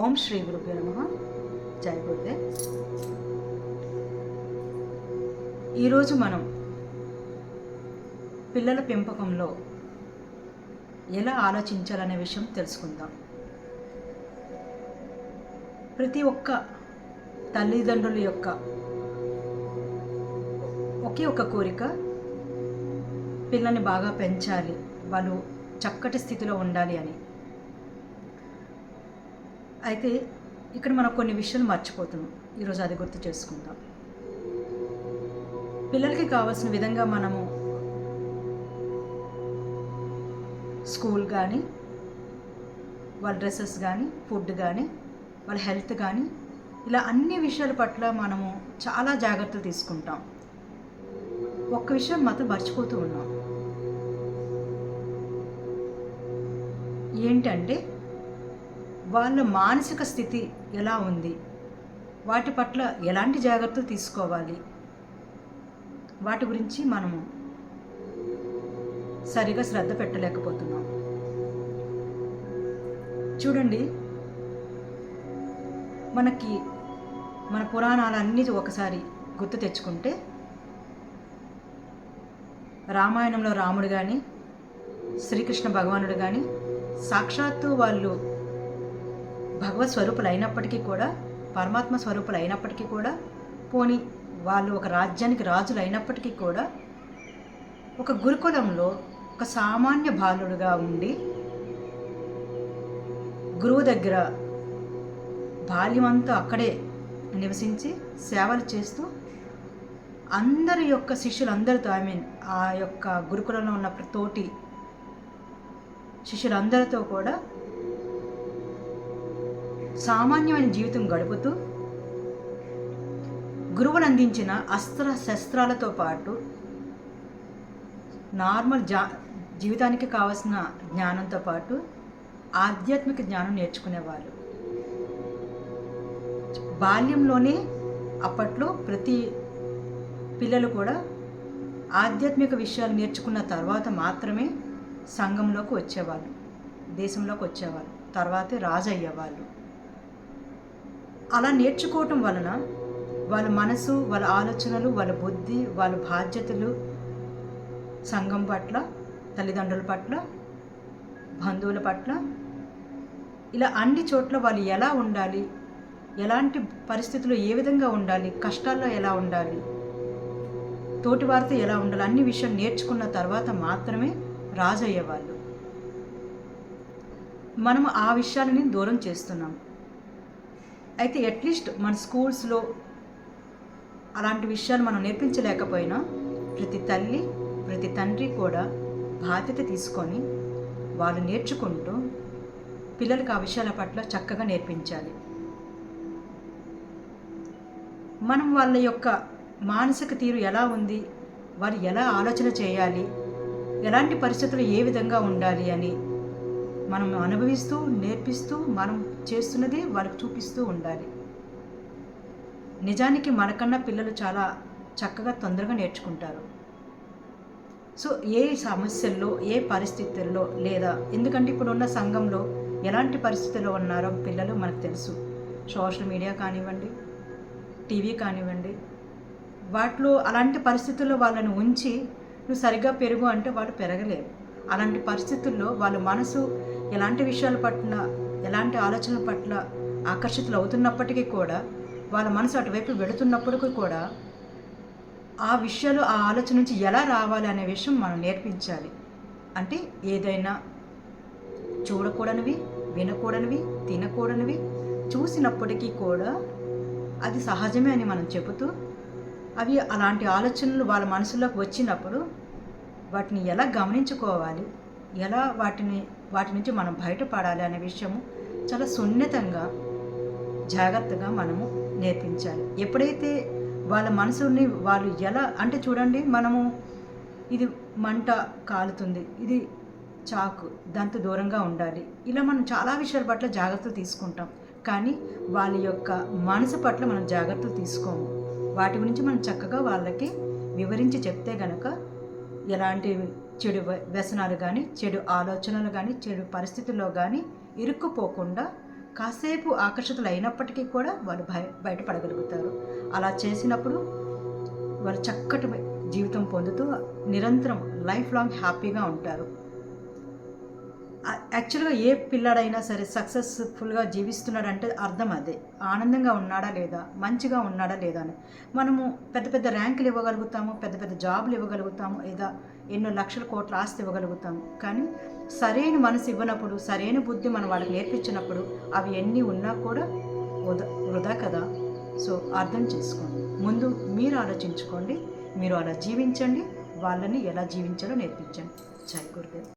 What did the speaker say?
ఓం శ్రీ గురుభ్యో నమః. జై గురుదేవ్. ఈరోజు మనం పిల్లల పెంపకంలో ఎలా ఆలోచించాలనే విషయం తెలుసుకుందాం. ప్రతి ఒక్క తల్లిదండ్రుల యొక్క ఒకే ఒక కోరిక, పిల్లల్ని బాగా పెంచాలి, వాళ్ళు చక్కటి స్థితిలో ఉండాలి అని. అయితే ఇక్కడ మనం కొన్ని విషయాలు మర్చిపోతున్నాం. ఈరోజు అది గుర్తు చేసుకుందాం. పిల్లలకి కావాల్సిన విధంగా మనము స్కూల్ కానీ, వాళ్ళ డ్రెస్సెస్ కానీ, ఫుడ్ కానీ, వాళ్ళ హెల్త్ కానీ, ఇలా అన్ని విషయాల పట్ల మనము చాలా జాగ్రత్తలు తీసుకుంటాం. ఒక్క విషయం మాత్రం మర్చిపోతూ ఉన్నాం. ఏంటంటే వాళ్ళ మానసిక స్థితి ఎలా ఉంది, వాటి పట్ల ఎలాంటి జాగ్రత్తలు తీసుకోవాలి, వాటి గురించి మనము సరిగా శ్రద్ధ పెట్టలేకపోతున్నాం. చూడండి, మన పురాణాలన్నీ ఒకసారి గుర్తు తెచ్చుకుంటే, రామాయణంలో రాముడు కానీ, శ్రీకృష్ణ భగవానుడు కానీ సాక్షాత్తు వాళ్ళు భగవత్ స్వరూపులు అయినప్పటికీ కూడా, పరమాత్మ స్వరూపులు అయినప్పటికీ కూడా, పోని వాళ్ళు ఒక రాజ్యానికి రాజులు అయినప్పటికీ కూడా, ఒక గురుకులంలో ఒక సామాన్య బాలుడుగా ఉండి గురువు దగ్గర బాల్యమంతా అక్కడే నివసించి సేవలు చేస్తూ అందరి యొక్క శిష్యులందరితో, ఆ యొక్క గురుకులంలో ఉన్న తోటి శిష్యులందరితో కూడా సామాన్యమైన జీవితం గడుపుతూ, గురువులు అందించిన అస్త్ర శస్త్రాలతో పాటు నార్మల్ జీవితానికి కావాల్సిన జ్ఞానంతో పాటు ఆధ్యాత్మిక జ్ఞానం నేర్చుకునేవాళ్ళు. బాల్యంలోనే అప్పట్లో ప్రతి పిల్లలు కూడా ఆధ్యాత్మిక విషయాలు నేర్చుకున్న తర్వాత మాత్రమే సంఘంలోకి వచ్చేవాళ్ళు, దేశంలోకి వచ్చేవాళ్ళు, తర్వాతే రాజు అయ్యేవాళ్ళు. అలా నేర్చుకోవటం వలన వాళ్ళ మనసు, వాళ్ళ ఆలోచనలు, వాళ్ళ బుద్ధి, వాళ్ళ బాధ్యతలు సంఘం పట్ల, తల్లిదండ్రుల పట్ల, బంధువుల పట్ల, ఇలా అన్ని చోట్ల వాళ్ళు ఎలా ఉండాలి, ఎలాంటి పరిస్థితుల్లో ఏ విధంగా ఉండాలి, కష్టాల్లో ఎలా ఉండాలి, తోటివారితో ఎలా ఉండాలి, అన్ని విషయాలు నేర్చుకున్న తర్వాత మాత్రమే రాజు అయ్యేవాళ్ళు. మనము ఆ విషయాలని దూరం చేస్తున్నాం. అయితే అట్లీస్ట్ మన స్కూల్స్లో అలాంటి విషయాలు మనం నేర్పించలేకపోయినా, ప్రతి తల్లి, ప్రతి తండ్రి కూడా బాధ్యత తీసుకొని వాళ్ళు నేర్చుకుంటూ పిల్లలకు ఆ విషయాల పట్ల చక్కగా నేర్పించాలి. మనం వాళ్ళ యొక్క మానసిక తీరు ఎలా ఉంది, వారు ఎలా ఆలోచన చేయాలి, ఎలాంటి పరిస్థితులు ఏ విధంగా ఉండాలి అని మనం అనుభవిస్తూ, నేర్పిస్తూ, మనం చేస్తున్నది వాళ్ళకి చూపిస్తూ ఉండాలి. నిజానికి మనకన్నా పిల్లలు చాలా చక్కగా తొందరగా నేర్చుకుంటారు. సో ఏ సమస్యల్లో, ఏ పరిస్థితుల్లో, లేదా ఎందుకంటే ఇప్పుడున్న సంఘంలో ఎలాంటి పరిస్థితుల్లో ఉన్నారో పిల్లలు మనకు తెలుసు. సోషల్ మీడియా కానివ్వండి, టీవీ కానివ్వండి, వాటిలో అలాంటి పరిస్థితుల్లో వాళ్ళని ఉంచి నువ్వు సరిగ్గా పెరుగు అంటే వాళ్ళు పెరగలేరు. అలాంటి పరిస్థితుల్లో వాళ్ళ మనసు ఎలాంటి విషయాల పట్ల, ఎలాంటి ఆలోచనల పట్ల ఆకర్షితులు అవుతున్నప్పటికీ కూడా, వాళ్ళ మనసు అటువైపు వెళుతున్నప్పటికీ కూడా ఆ విషయాలు, ఆ ఆలోచన నుంచి ఎలా రావాలి అనే విషయం మనం నేర్పించాలి. అంటే ఏదైనా చూడకూడనివి, వినకూడనివి, తినకూడనివి చూసినప్పటికీ కూడా అది సహజమే అని మనం చెబుతూ, అవి అలాంటి ఆలోచనలు వాళ్ళ మనసులోకి వచ్చినప్పుడు వాటిని ఎలా గమనించుకోవాలి, ఎలా వాటి నుంచి మనం బయటపడాలి అనే విషయము చాలా సున్నితంగా, జాగ్రత్తగా మనము నేర్పించాలి. ఎప్పుడైతే వాళ్ళ మనసుని వాళ్ళు ఎలా అంటే, చూడండి, మనము ఇది మంట కాలుతుంది, ఇది చాకు, దాంతో దూరంగా ఉండాలి, ఇలా మనం చాలా విషయాల పట్ల జాగ్రత్తలు తీసుకుంటాం. కానీ వాళ్ళ యొక్క మనసు పట్ల మనం జాగ్రత్తలు తీసుకోము. వాటి గురించి మనం చక్కగా వాళ్ళకి వివరించి చెప్తే గనక ఎలాంటి చెడు వ్యసనాలు కానీ, చెడు ఆలోచనలు కానీ, చెడు పరిస్థితుల్లో కానీ ఇరుక్కుపోకుండా కాసేపు ఆకర్షితులు అయినప్పటికీ కూడా వాళ్ళు బయటపడగలుగుతారు. అలా చేసినప్పుడు వాళ్ళు చక్కటి జీవితం పొందుతూ నిరంతరం లైఫ్ లాంగ్ హ్యాపీగా ఉంటారు. యాక్చువల్గా ఏ పిల్లాడైనా సరే సక్సెస్ఫుల్గా జీవిస్తున్నాడంటే అర్థం అదే. ఆనందంగా ఉన్నాడా లేదా, మంచిగా ఉన్నాడా లేదా అని. మనము పెద్ద పెద్ద ర్యాంకులు ఇవ్వగలుగుతాము, పెద్ద పెద్ద జాబులు ఇవ్వగలుగుతాము, లేదా ఎన్నో లక్షల కోట్ల ఆస్తి ఇవ్వగలుగుతాము. కానీ సరైన మనసు ఇవ్వనప్పుడు, సరైన బుద్ధి మనం వాళ్ళకి నేర్పించినప్పుడు అవి ఎన్ని ఉన్నా కూడా వృధా కదా. సో అర్థం చేసుకోండి. ముందు మీరు ఆలోచించుకోండి, మీరు అలా జీవించండి, వాళ్ళని ఎలా జీవించాలో నేర్పించండి. జై గురుదేవ్.